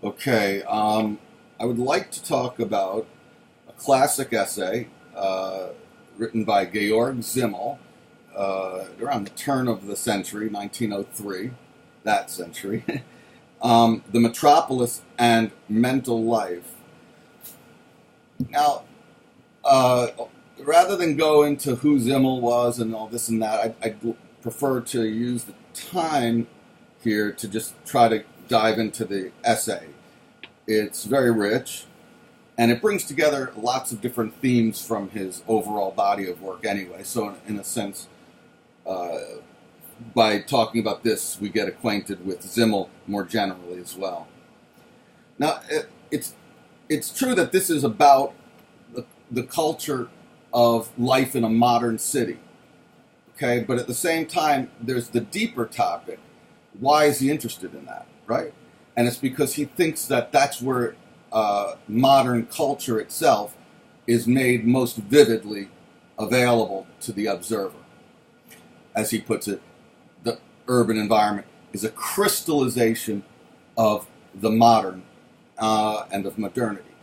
Okay, I would like to talk about a classic essay written by Georg Simmel around the turn of the century, 1903, that century, The Metropolis and Mental Life. Now, rather than go into who Simmel was and all this and that, I'd prefer to use the time here to just try to dive into the essay. It's very rich, and it brings together lots of different themes from his overall body of work anyway. So in a sense, by talking about this, we get acquainted with Simmel more generally as well. Now, it's true that this is about the culture of life in a modern city, okay? But at the same time, there's the deeper topic. Why is he interested in that, right? And it's because he thinks that that's where modern culture itself is made most vividly available to the observer. As he puts it, the urban environment is a crystallization of the modern and of modernity.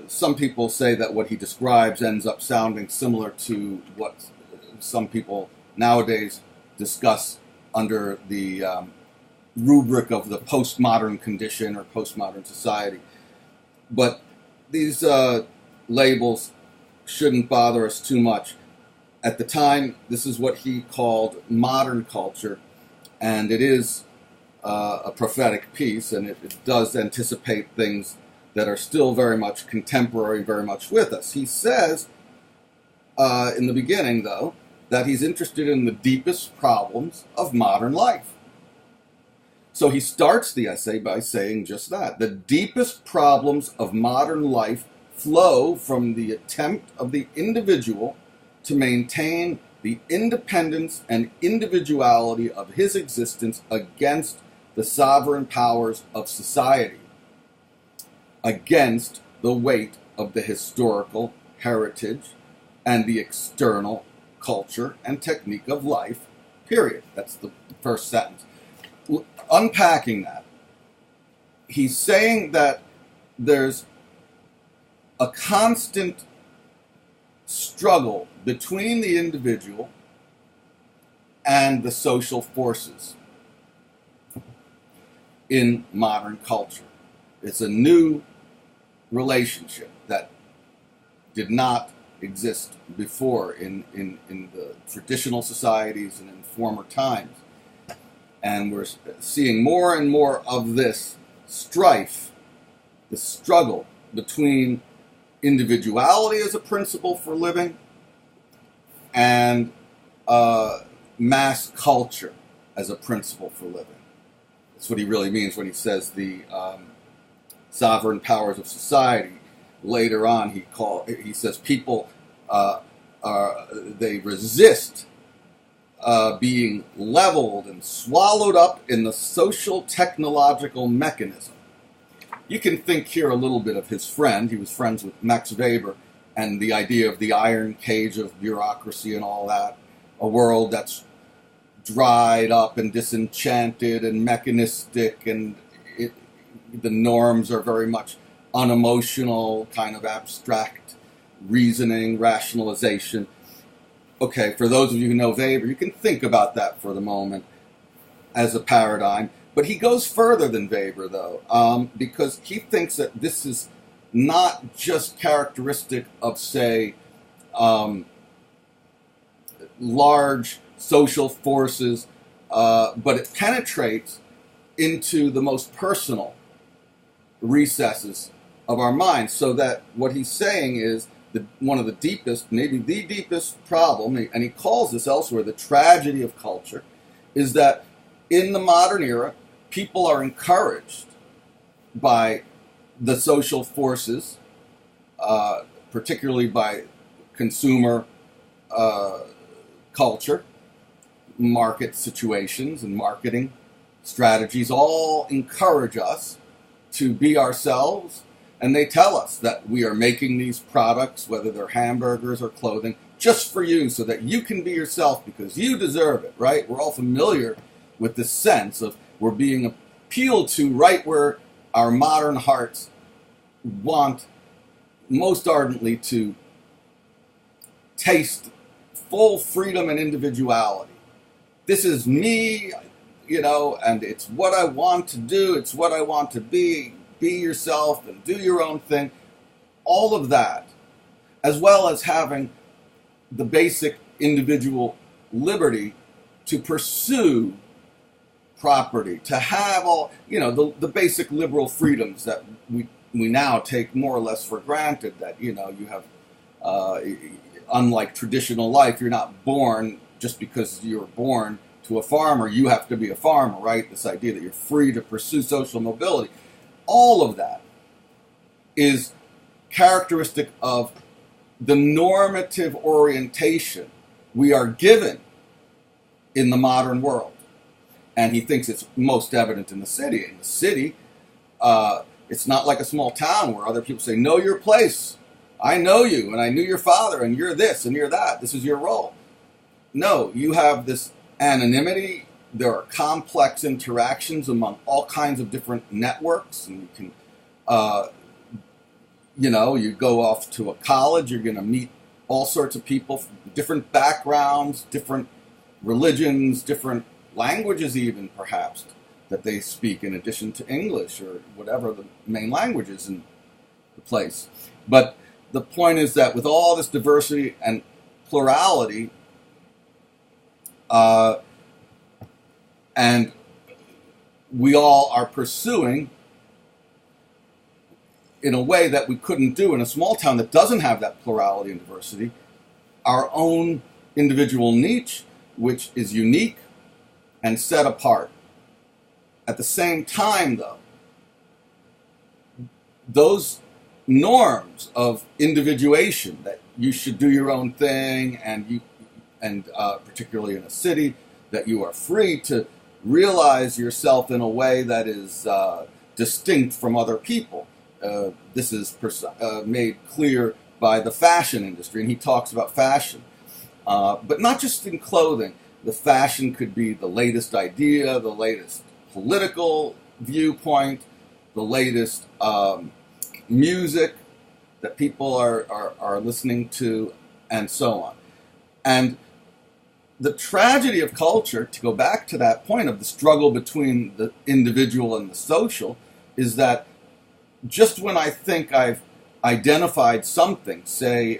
Some people say that what he describes ends up sounding similar to what some people nowadays discuss under the rubric of the postmodern condition or postmodern society. But these labels shouldn't bother us too much. At the time, this is what he called modern culture, and it is a prophetic piece, and it does anticipate things that are still very much contemporary, very much with us. He says, in the beginning, though, that he's interested in the deepest problems of modern life. So he starts the essay by saying just that. The deepest problems of modern life flow from the attempt of the individual to maintain the independence and individuality of his existence against the sovereign powers of society, against the weight of the historical heritage and the external culture and technique of life, period. That's the first sentence. Unpacking that, he's saying that there's a constant struggle between the individual and the social forces in modern culture. It's a new relationship that did not exist before in the traditional societies and in former times. And we're seeing more and more of this strife, the struggle between individuality as a principle for living and mass culture as a principle for living. That's what he really means when he says the sovereign powers of society. Later on, he says people they resist being leveled and swallowed up in the social technological mechanism. You can think here a little bit of his friend. He was friends with Max Weber and the idea of the iron cage of bureaucracy and all that. A world that's dried up and disenchanted and mechanistic, and the norms are very much unemotional, kind of abstract reasoning, rationalization. Okay, for those of you who know Weber, you can think about that for the moment as a paradigm. But he goes further than Weber, though, because he thinks that this is not just characteristic of, say, large social forces, but it penetrates into the most personal recesses of our minds. So that what he's saying is one of the deepest, maybe the deepest problem, and he calls this elsewhere the tragedy of culture, is that in the modern era, people are encouraged by the social forces, particularly by consumer culture, market situations, and marketing strategies, all encourage us to be ourselves. And they tell us that we are making these products, whether they're hamburgers or clothing, just for you, so that you can be yourself because you deserve it, right? We're all familiar with this sense of we're being appealed to right where our modern hearts want most ardently to taste full freedom and individuality. This is me, and it's what I want to do, it's what I want to be. Be yourself and do your own thing. All of that, as well as having the basic individual liberty to pursue property, to have all, the basic liberal freedoms that we now take more or less for granted, that, you have, unlike traditional life, you're not born just because you're born to a farmer, you have to be a farmer, right? This idea that you're free to pursue social mobility. All of that is characteristic of the normative orientation we are given in the modern world. And he thinks it's most evident in the city. In the city, it's not like a small town where other people say, know your place. I know you, and I knew your father, and you're this, and you're that. This is your role. No, you have this anonymity. There are complex interactions among all kinds of different networks, and you can, you go off to a college, you're going to meet all sorts of people from different backgrounds, different religions, different languages even, perhaps, that they speak in addition to English or whatever the main language is in the place. But the point is that with all this diversity and plurality, and we all are pursuing, in a way that we couldn't do in a small town that doesn't have that plurality and diversity, our own individual niche, which is unique and set apart. At the same time, though, those norms of individuation, that you should do your own thing, and particularly in a city, that you are free to realize yourself in a way that is distinct from other people. This is made clear by the fashion industry, and he talks about fashion. But not just in clothing. The fashion could be the latest idea, the latest political viewpoint, the latest music that people are listening to, and so on. And the tragedy of culture, to go back to that point of the struggle between the individual and the social, is that just when I think I've identified something, say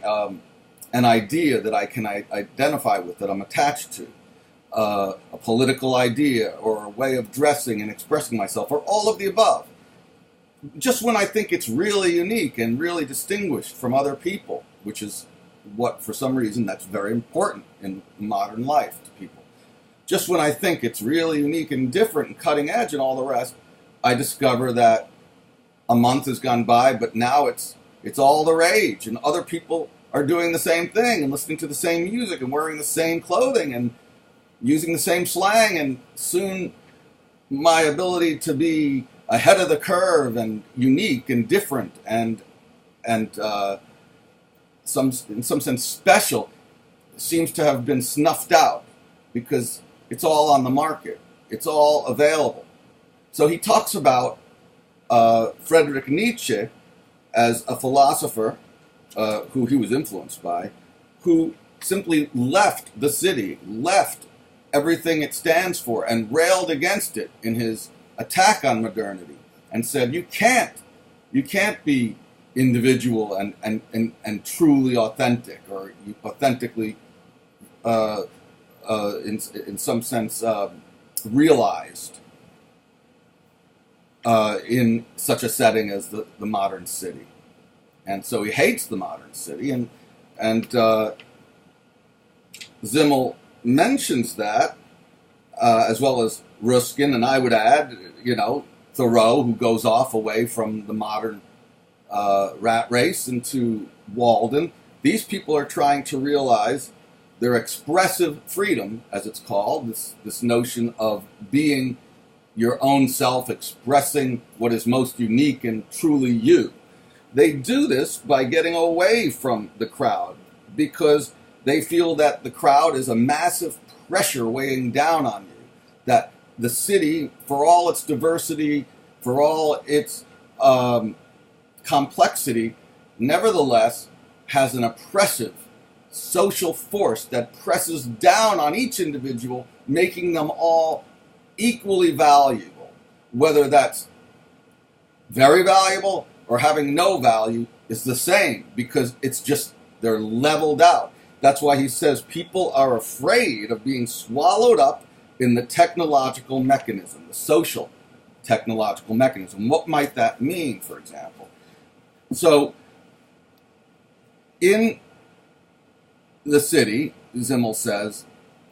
an idea that I can identify with, that I'm attached to, a political idea or a way of dressing and expressing myself, or all of the above, just when I think it's really unique and really distinguished from other people, which is what, for some reason, that's very important in modern life to people. Just when I think it's really unique and different and cutting edge and all the rest, I discover that a month has gone by, but now it's all the rage, and other people are doing the same thing and listening to the same music and wearing the same clothing and using the same slang, and soon my ability to be ahead of the curve and unique and different and in some sense special seems to have been snuffed out, because it's all on the market. It's all available. So he talks about Friedrich Nietzsche as a philosopher who he was influenced by, who simply left the city, left everything it stands for, and railed against it in his attack on modernity, and said, you can't be individual and truly authentic, or authentically in some sense realized in such a setting as the modern city. And so he hates the modern city, and Simmel mentions that, as well as Ruskin, and I would add, Thoreau, who goes off away from the modern rat race into Walden. These people are trying to realize their expressive freedom, as it's called, this notion of being your own self, expressing what is most unique and truly you. They do this by getting away from the crowd, because they feel that the crowd is a massive pressure weighing down on you, that the city, for all its diversity, for all its complexity, nevertheless has an oppressive social force that presses down on each individual, making them all equally valuable. Whether that's very valuable or having no value is the same, because it's just, they're leveled out. That's why he says people are afraid of being swallowed up in the technological mechanism, the social technological mechanism. What might that mean, for example? So, in the city, Simmel says,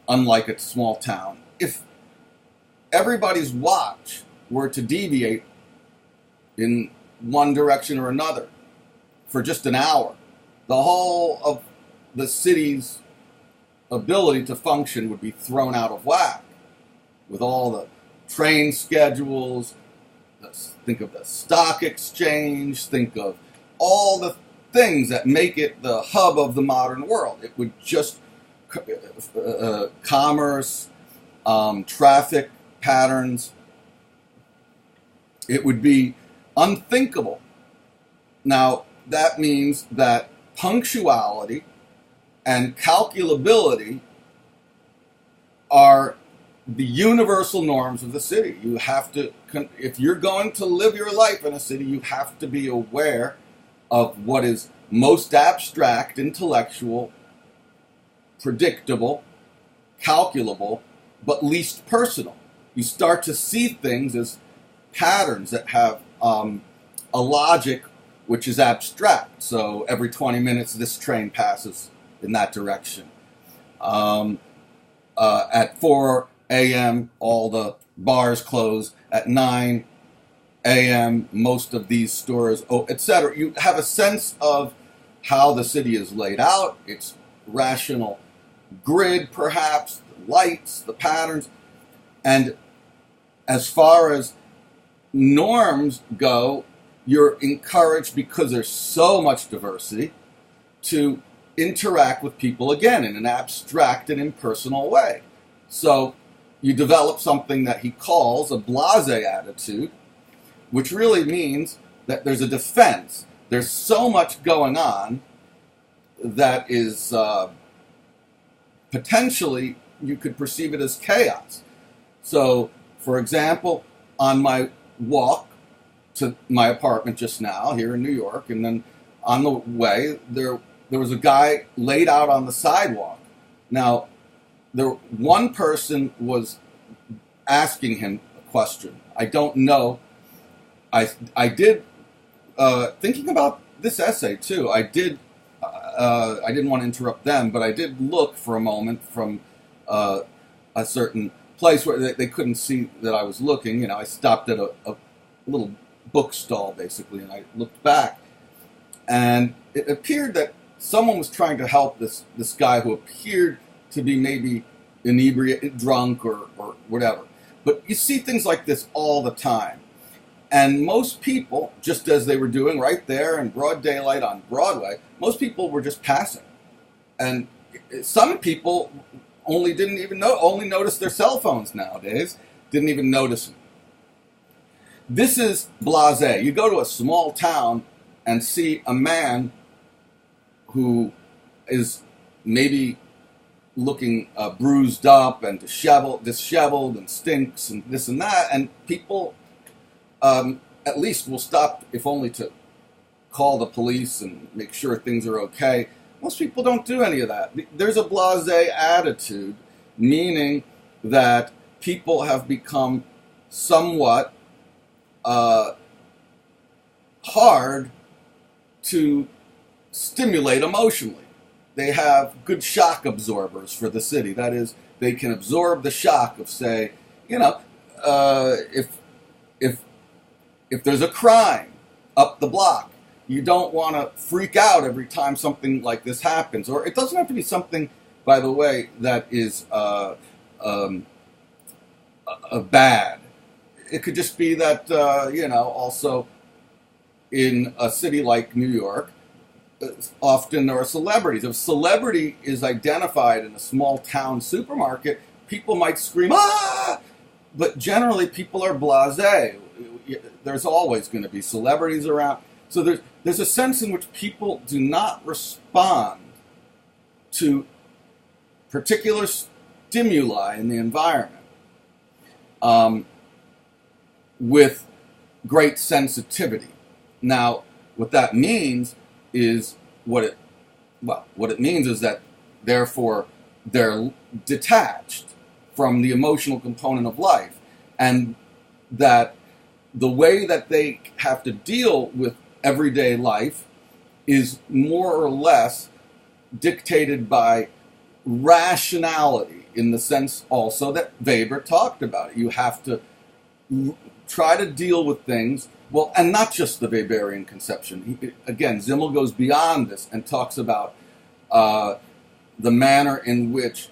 unlike a small town, if everybody's watch were to deviate in one direction or another for just an hour, the whole of the city's ability to function would be thrown out of whack, with all the train schedules. Think of the stock exchange, think of all the things that make it the hub of the modern world. It would just, commerce, traffic patterns, it would be unthinkable. Now, that means that punctuality and calculability are the universal norms of the city. You have to, if you're going to live your life in a city, you have to be aware of what is most abstract, intellectual, predictable, calculable, but least personal. You start to see things as patterns that have a logic which is abstract. So every 20 minutes this train passes in that direction. At 4 a.m. all the bars close. At 9 a.m. most of these stores, etc. You have a sense of how the city is laid out, its rational grid perhaps, the lights, the patterns. And as far as norms go, you're encouraged, because there's so much diversity, to interact with people again in an abstract and impersonal way. So you develop something that he calls a blasé attitude, which really means that there's a defense. There's so much going on that is potentially, you could perceive it as chaos. So, for example, on my walk to my apartment just now here in New York, and then on the way, there was a guy laid out on the sidewalk. Now, one person was asking him a question. I don't know. I did, thinking about this essay too, I didn't want to interrupt them, but I did look for a moment from a certain place where they couldn't see that I was looking. You know, I stopped at a little bookstall, basically, and I looked back. And it appeared that someone was trying to help this guy who appeared to be maybe inebriated, drunk, or whatever. But you see things like this all the time. And most people, just as they were doing right there in broad daylight on Broadway, most people were just passing. And some people only noticed their cell phones nowadays, didn't even notice them. This is blasé. You go to a small town and see a man who is maybe looking bruised up and disheveled and stinks and this and that, and people at least will stop, if only to call the police and make sure things are okay. Most people don't do any of that. There's a blasé attitude, meaning that people have become somewhat hard to stimulate emotionally. They have good shock absorbers for the city. That is, they can absorb the shock of, say, if there's a crime up the block, you don't want to freak out every time something like this happens. Or it doesn't have to be something, by the way, that is bad. It could just be that, also in a city like New York, often there are celebrities. If a celebrity is identified in a small town supermarket, people might scream, "Ah!" But generally people are blasé. there's always going to be celebrities around. So there's a sense in which people do not respond to particular stimuli in the environment with great sensitivity. Now, what that means is what it means is that therefore they're detached from the emotional component of life, and that the way that they have to deal with everyday life is more or less dictated by rationality, in the sense also that Weber talked about it. You have to try to deal with things, well, and not just the Weberian conception. Again, Simmel goes beyond this and talks about the manner in which,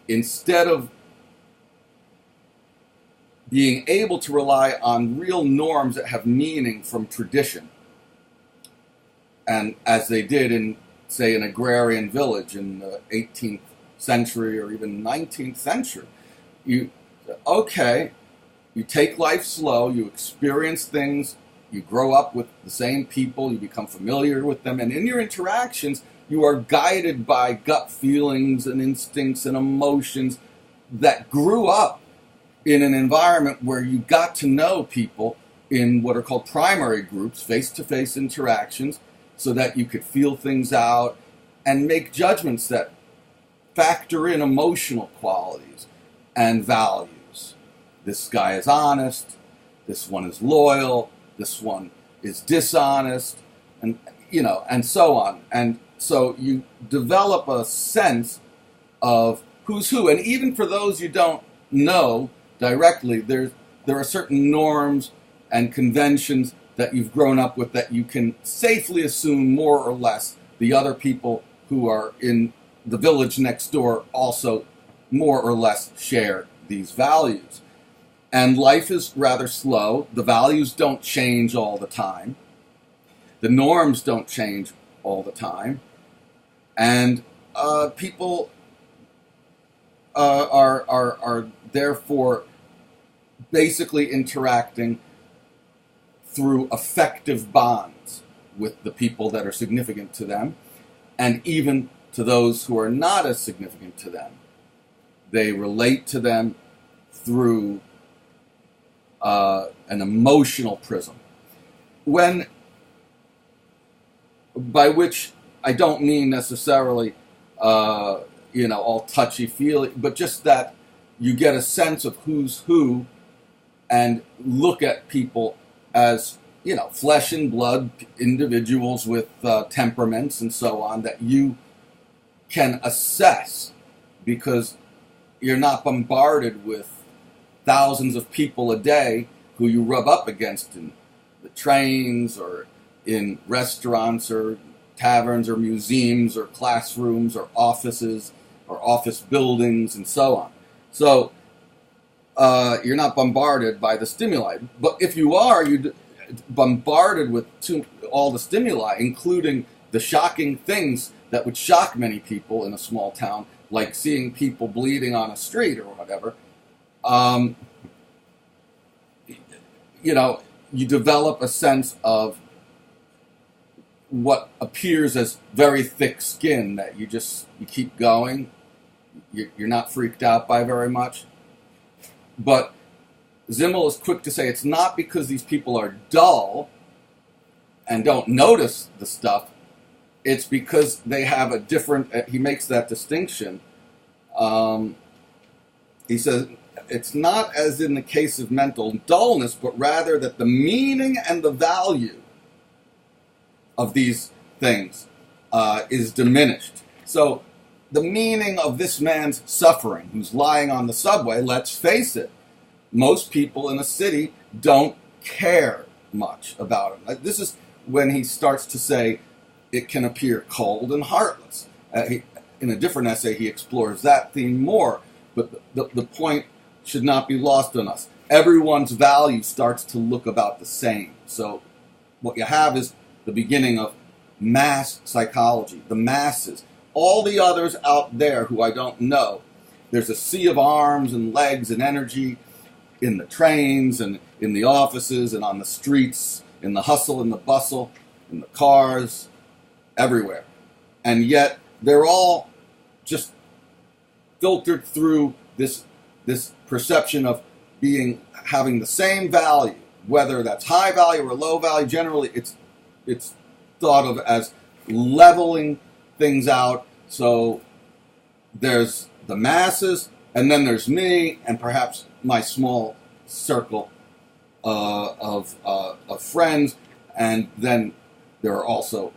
instead of being able to rely on real norms that have meaning from tradition, and as they did in, say, an agrarian village in the 18th century or even 19th century, you take life slow, you experience things, you grow up with the same people, you become familiar with them, and in your interactions, you are guided by gut feelings and instincts and emotions that grew up in an environment where you got to know people in what are called primary groups, face-to-face interactions, so that you could feel things out and make judgments that factor in emotional qualities and values. This guy is honest, this one is loyal, this one is dishonest, and and so on. And so you develop a sense of who's who. And even for those you don't know directly, there are certain norms and conventions that you've grown up with that you can safely assume more or less the other people who are in the village next door also more or less share these values. And life is rather slow. The values don't change all the time. The norms don't change all the time. And people are therefore basically interacting through affective bonds with the people that are significant to them, and even to those who are not as significant to them. They relate to them through an emotional prism. By which I don't mean necessarily, all touchy-feely, but just that you get a sense of who's who and look at people as, flesh and blood individuals with temperaments and so on that you can assess, because you're not bombarded with thousands of people a day who you rub up against in the trains or in restaurants or taverns or museums or classrooms or offices or office buildings and so on. So you're not bombarded by the stimuli. But if you are, you're bombarded with all the stimuli, including the shocking things that would shock many people in a small town, like seeing people bleeding on a street or whatever. You develop a sense of what appears as very thick skin that you keep going. You're not freaked out by very much. But Simmel is quick to say it's not because these people are dull and don't notice the stuff. It's because they have a different, he makes that distinction. He says, it's not as in the case of mental dullness, but rather that the meaning and the value of these things is diminished. So the meaning of this man's suffering, who's lying on the subway, let's face it, most people in a city don't care much about him. This is when he starts to say it can appear cold and heartless. In a different essay, he explores that theme more, but the point should not be lost on us. Everyone's value starts to look about the same. So what you have is the beginning of mass psychology, the masses. All the others out there who I don't know, there's a sea of arms and legs and energy. in the trains and in the offices and on the streets, in the hustle and the bustle, in the cars, everywhere. And yet they're all just filtered through this perception of having the same value, whether that's high value or low value. Generally, it's thought of as leveling things out. So there's the masses, and then there's me, and perhaps my small circle of friends, and then there are also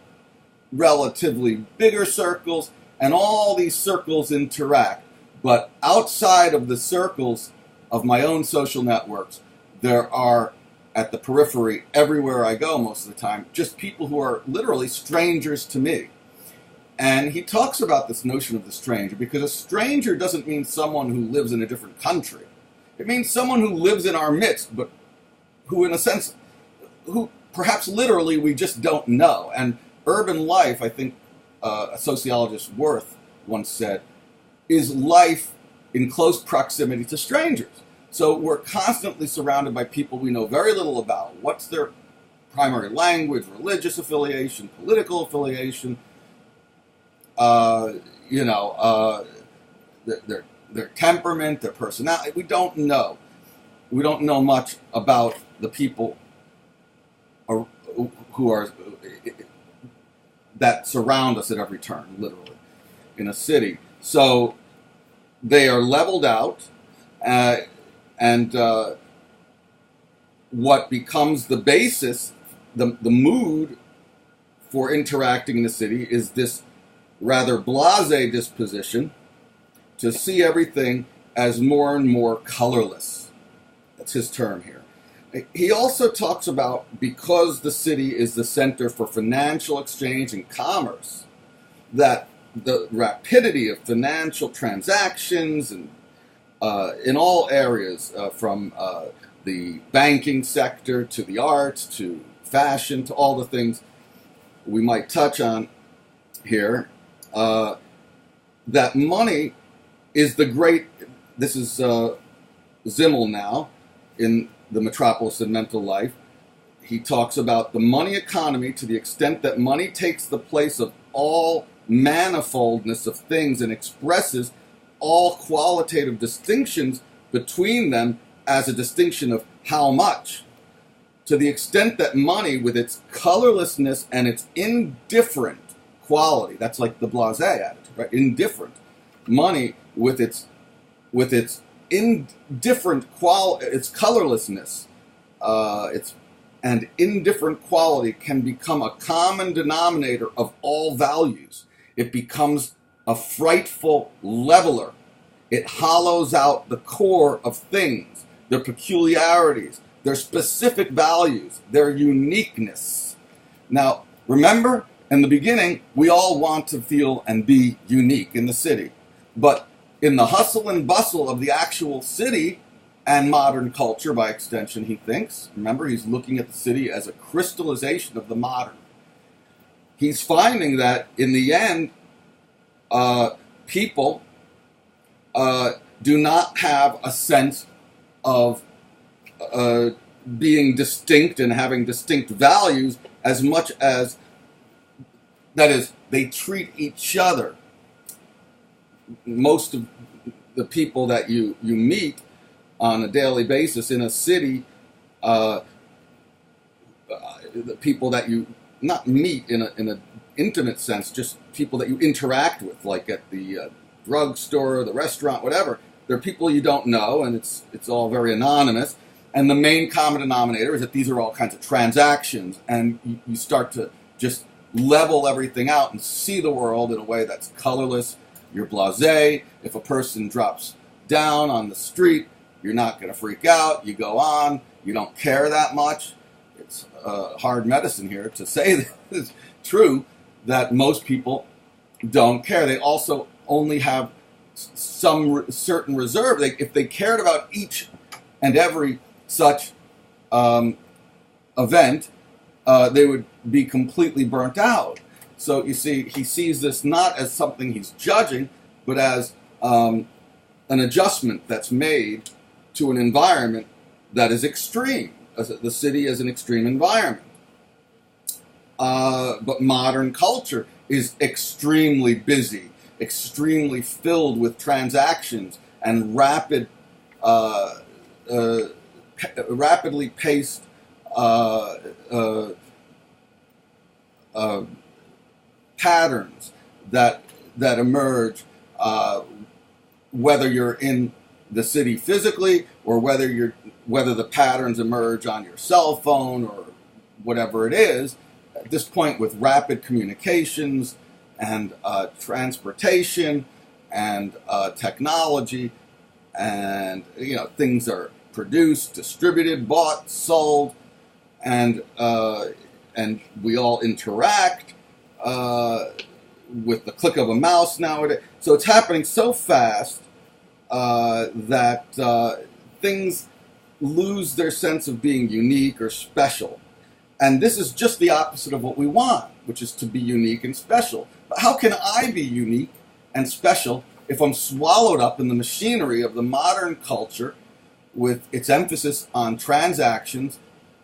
relatively bigger circles, and all these circles interact. But outside of the circles of my own social networks, there are, at the periphery, everywhere I go most of the time, just people who are literally strangers to me. And he talks about this notion of the stranger, because a stranger doesn't mean someone who lives in a different country. It means someone who lives in our midst, but who, in a sense, who perhaps literally we just don't know. And urban life, I think a sociologist, Worth, once said, is life in close proximity to strangers. So we're constantly surrounded by people we know very little about. What's their primary language, religious affiliation, political affiliation, their temperament, their personality. We don't know. We don't know much about the people who are that surround us at every turn, literally, in a city. So they are leveled out, and what becomes the basis, the mood for interacting in the city is this rather blasé disposition to see everything as more and more colorless. That's his term here. He also talks about, because the city is the center for financial exchange and commerce, that the rapidity of financial transactions and in all areas, from the banking sector to the arts to fashion to all the things we might touch on here, that money is the great, this is Simmel now in the Metropolis and Mental Life. He talks about the money economy to the extent that money takes the place of all manifoldness of things and expresses all qualitative distinctions between them as a distinction of how much. To the extent that money, with its colorlessness and its indifferent quality, that's like the blasé attitude, right? Indifferent. Money with its indifferent quality, its colorlessness, and indifferent quality can become a common denominator of all values. It becomes a frightful leveler. It hollows out the core of things, their peculiarities, their specific values, their uniqueness. Now, remember, in the beginning, we all want to feel and be unique in the city. But in the hustle and bustle of the actual city and modern culture, by extension, he thinks, remember, he's looking at the city as a crystallization of the modern. He's finding that, in the end, people do not have a sense of being distinct and having distinct values as much as, that is, they treat each other. Most of the people that you meet on a daily basis in a city, the people that you not meet in an intimate sense, just people that you interact with, like at the drugstore, the restaurant, whatever. They're people you don't know, and it's all very anonymous. And the main common denominator is that these are all kinds of transactions, and you start to just level everything out and see the world in a way that's colorless. You're blasé. If a person drops down on the street, you're not going to freak out. You go on. You don't care that much. It's hard medicine here to say that it's true that most people don't care. They also only have some certain reserve. If they cared about each and every such event, they would be completely burnt out. So you see, he sees this not as something he's judging, but as an adjustment that's made to an environment that is extreme. The city is an extreme environment. But modern culture is extremely busy, extremely filled with transactions and rapidly paced patterns that emerge, whether you're in the city physically or whether the patterns emerge on your cell phone or whatever it is. At this point, with rapid communications and transportation and technology, and things are produced, distributed, bought, sold, and we all interact with the click of a mouse nowadays. So it's happening so fast that things lose their sense of being unique or special. And this is just the opposite of what we want, which is to be unique and special. But how can I be unique and special if I'm swallowed up in the machinery of the modern culture with its emphasis on transactions,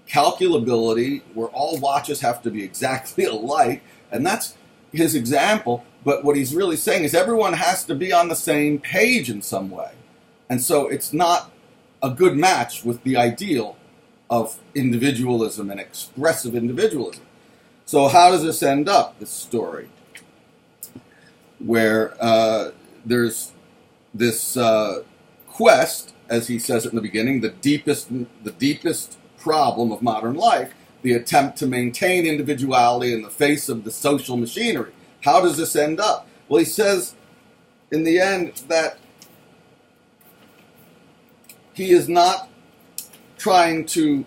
calculability, where all watches have to be exactly alike? And that's his example. But what he's really saying is everyone has to be on the same page in some way. And so it's not a good match with the ideal of individualism and expressive individualism. So how does this end up, this story? Where there's this quest, as he says it in the beginning, the deepest problem of modern life, the attempt to maintain individuality in the face of the social machinery. How does this end up? Well, he says in the end that he is not trying to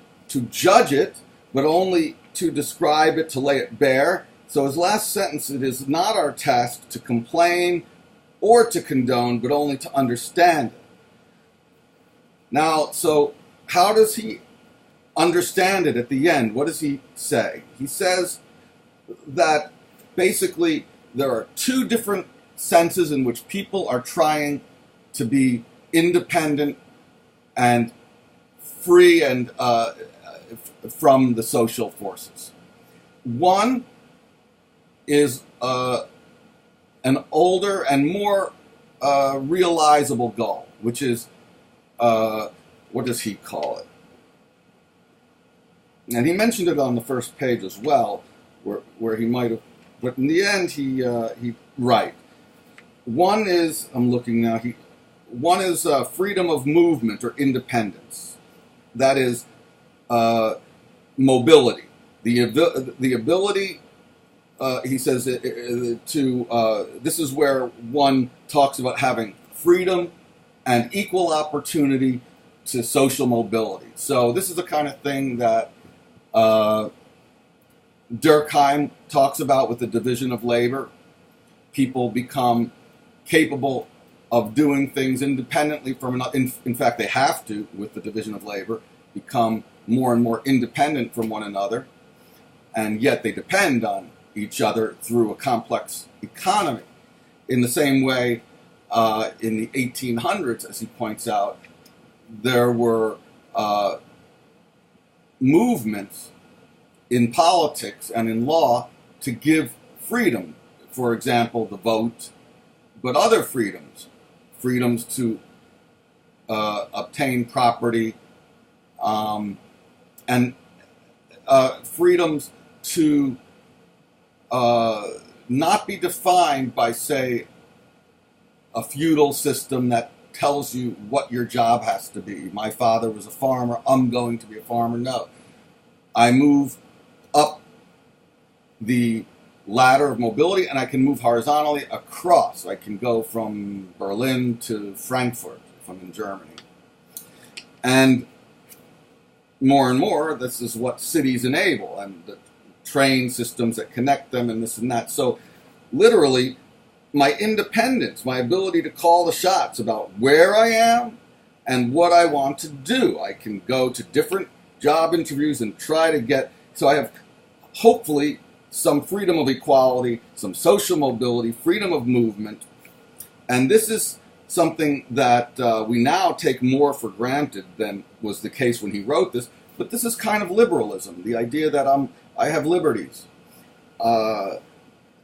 judge it, but only to describe it, to lay it bare. So his last sentence, it is not our task to complain or to condone, but only to understand it. Now, so how does he understand it at the end? What does he say? He says that basically there are two different senses in which people are trying to be independent and free and from the social forces. One is an older and more realizable goal, which is, what does he call it? And he mentioned it on the first page as well, where he might have, but in the end he right. One is, I'm looking now, one is freedom of movement or independence. That is mobility. The ability, he says, this is where one talks about having freedom and equal opportunity to social mobility. So this is the kind of thing that Durkheim talks about with the division of labor. People become capable of doing things independently from another. In fact, they have to, with the division of labor, become more and more independent from one another, and yet they depend on each other through a complex economy. In the same way, in the 1800s, as he points out, there were movements in politics and in law to give freedom. For example, the vote, but other freedoms to obtain property, and freedoms to not be defined by, say, a feudal system that tells you what your job has to be. My father was a farmer, I'm going to be a farmer. No. I move up the ladder of mobility, and I can move horizontally across. I can go from Berlin to Frankfurt if I'm in Germany. And more, this is what cities enable, and the train systems that connect them and this and that. So literally, my independence, my ability to call the shots about where I am and what I want to do. I can go to different job interviews and try to get, so I have hopefully some freedom of equality, some social mobility, freedom of movement. And this is something that we now take more for granted than was the case when he wrote this, but this is kind of liberalism, the idea that I have liberties,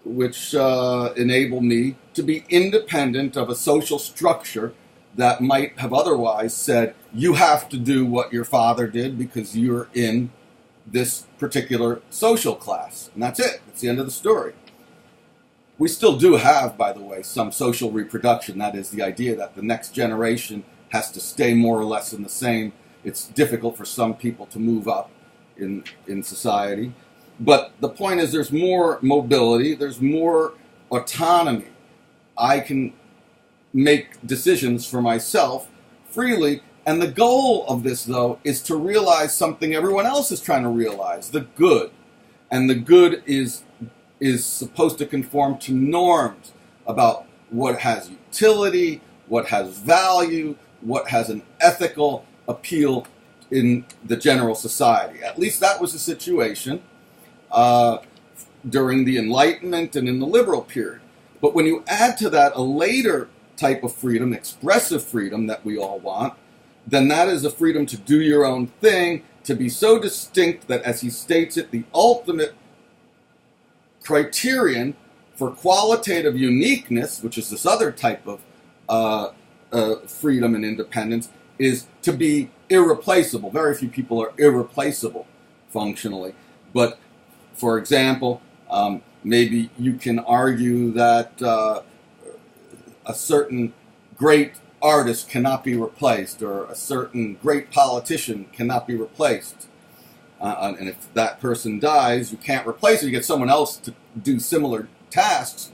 which enable me to be independent of a social structure that might have otherwise said, you have to do what your father did because you're in this particular social class. And that's it. That's the end of the story. We still do have, by the way, some social reproduction. That is the idea that the next generation has to stay more or less in the same. It's difficult for some people to move up in society. But the point is there's more mobility, there's more autonomy. I can make decisions for myself freely. And the goal of this, though, is to realize something everyone else is trying to realize, the good. And the good is supposed to conform to norms about what has utility, what has value, what has an ethical appeal in the general society. At least that was the situation during the Enlightenment and in the liberal period. But when you add to that a later type of freedom, expressive freedom that we all want, then that is a freedom to do your own thing, to be so distinct that, as he states it, the ultimate criterion for qualitative uniqueness, which is this other type of freedom and independence, is to be irreplaceable. Very few people are irreplaceable functionally. But, for example, maybe you can argue that a certain great artist cannot be replaced, or a certain great politician cannot be replaced. And if that person dies, you can't replace it. You get someone else to do similar tasks,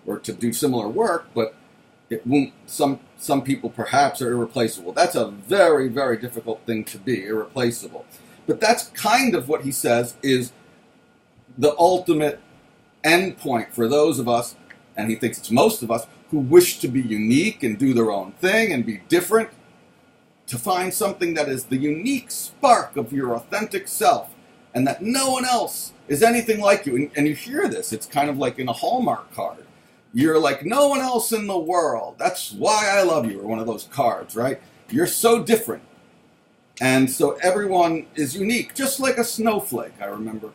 or to do similar work, but it won't. Some people perhaps are irreplaceable. That's a very, very difficult thing to be, irreplaceable. But that's kind of what he says is the ultimate endpoint for those of us, and he thinks it's most of us, who wish to be unique and do their own thing and be different, to find something that is the unique spark of your authentic self, and that no one else is anything like you. And you hear this, it's kind of like in a Hallmark card. You're like no one else in the world. That's why I love you, or one of those cards, right? You're so different. And so everyone is unique, just like a snowflake, I remember.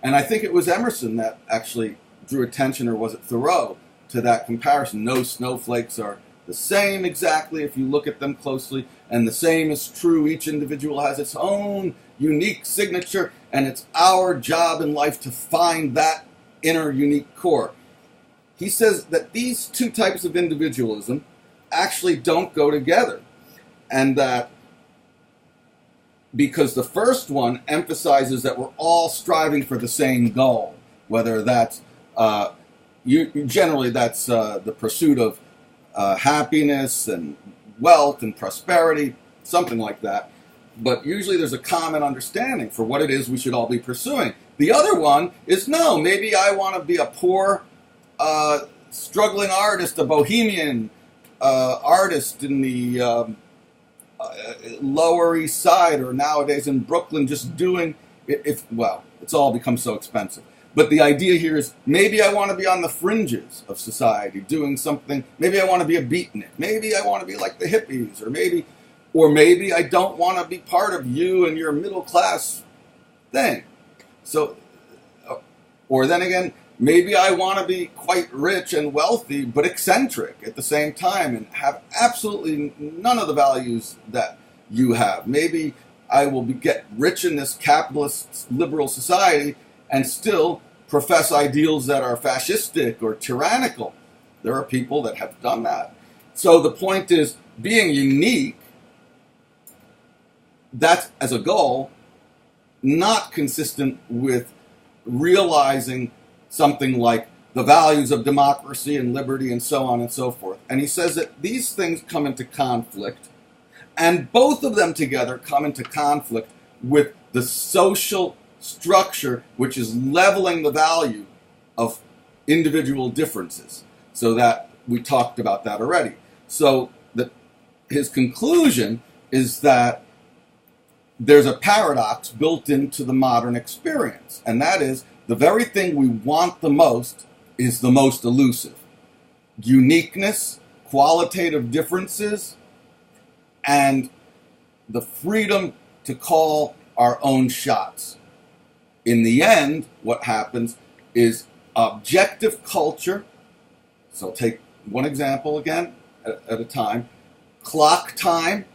And I think it was Emerson that actually drew attention, or was it Thoreau, to that comparison. No snowflakes are the same exactly if you look at them closely, and the same is true. Each individual has its own unique signature, and it's our job in life to find that inner unique core. He says that these two types of individualism actually don't go together, and that because the first one emphasizes that we're all striving for the same goal, whether that's generally that's the pursuit of happiness and wealth and prosperity, something like that. But usually there's a common understanding for what it is we should all be pursuing. The other one is, no, maybe I want to be a poor, struggling artist, a bohemian artist in the Lower East Side, or nowadays in Brooklyn, just doing, it's all become so expensive. But the idea here is, maybe I want to be on the fringes of society, doing something. Maybe I want to be a beatnik. Maybe I want to be like the hippies, or maybe I don't want to be part of you and your middle class thing. So, or then again, maybe I want to be quite rich and wealthy, but eccentric at the same time, and have absolutely none of the values that you have. Maybe I will get rich in this capitalist liberal society and still profess ideals that are fascistic or tyrannical. There are people that have done that. So the point is, being unique, that's as a goal, not consistent with realizing something like the values of democracy and liberty and so on and so forth. And he says that these things come into conflict, and both of them together come into conflict with the social structure, which is leveling the value of individual differences. So that we talked about that already. So his conclusion is that there's a paradox built into the modern experience, and that is the very thing we want the most is the most elusive. Uniqueness, qualitative differences, and the freedom to call our own shots. In the end, what happens is objective culture, so take one example again at a time, clock time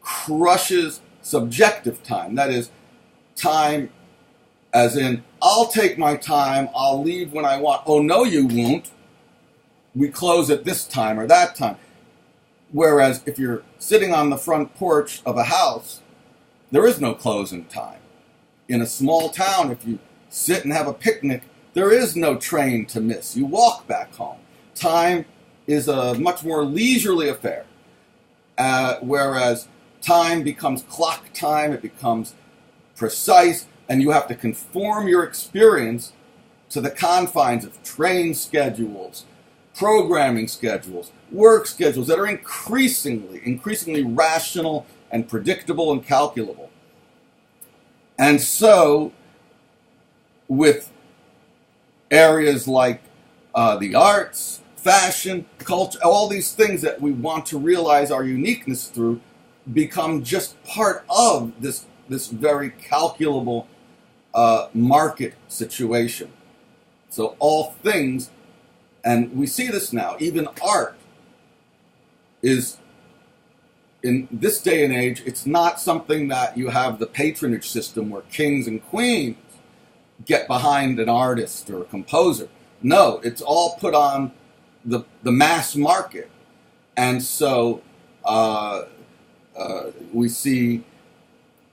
crushes subjective time. That is, time as in, I'll take my time, I'll leave when I want. Oh, no, you won't. We close at this time or that time. Whereas if you're sitting on the front porch of a house, there is no closing time. In a small town, if you sit and have a picnic, there is no train to miss. You walk back home. Time is a much more leisurely affair. Whereas time becomes clock time, it becomes precise, and you have to conform your experience to the confines of train schedules, programming schedules, work schedules that are increasingly rational and predictable and calculable. And so, with areas like the arts, fashion, culture, all these things that we want to realize our uniqueness through become just part of this very calculable market situation. So all things, and we see this now, even art is, in this day and age, it's not something that you have the patronage system where kings and queens get behind an artist or a composer. No, it's all put on the mass market. And so we see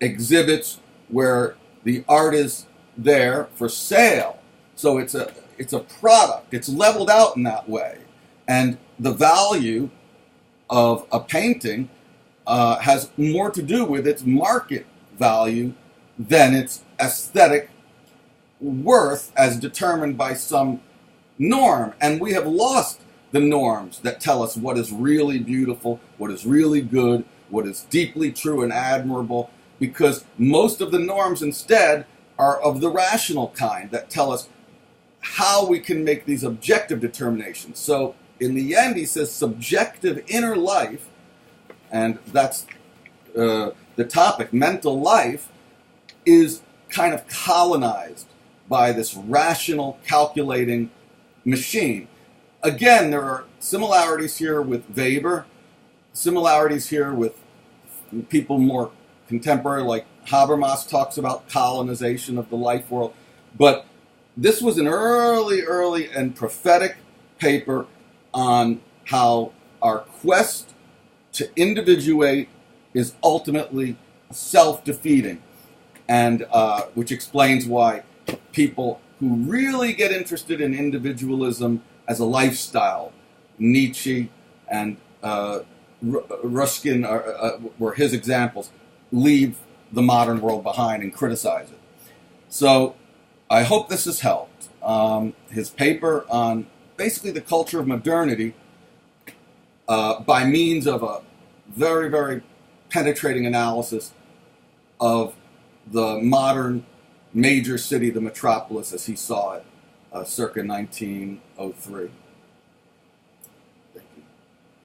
exhibits where the art is there for sale. So it's a product. It's leveled out in that way. And the value of a painting has more to do with its market value than its aesthetic worth as determined by some norm. And we have lost the norms that tell us what is really beautiful, what is really good, what is deeply true and admirable, because most of the norms instead are of the rational kind that tell us how we can make these objective determinations. So in the end, he says subjective inner life, and that's the topic, mental life, is kind of colonized by this rational, calculating machine. Again, there are similarities here with Weber, similarities here with people more contemporary, like Habermas talks about colonization of the life world. But this was an early and prophetic paper on how our quest to individuate is ultimately self-defeating, and which explains why people who really get interested in individualism as a lifestyle, Nietzsche and Ruskin were his examples, leave the modern world behind and criticize it. So I hope this has helped. His paper on basically the culture of modernity by means of a very, very penetrating analysis of the modern major city, the metropolis, as he saw it, circa 1903.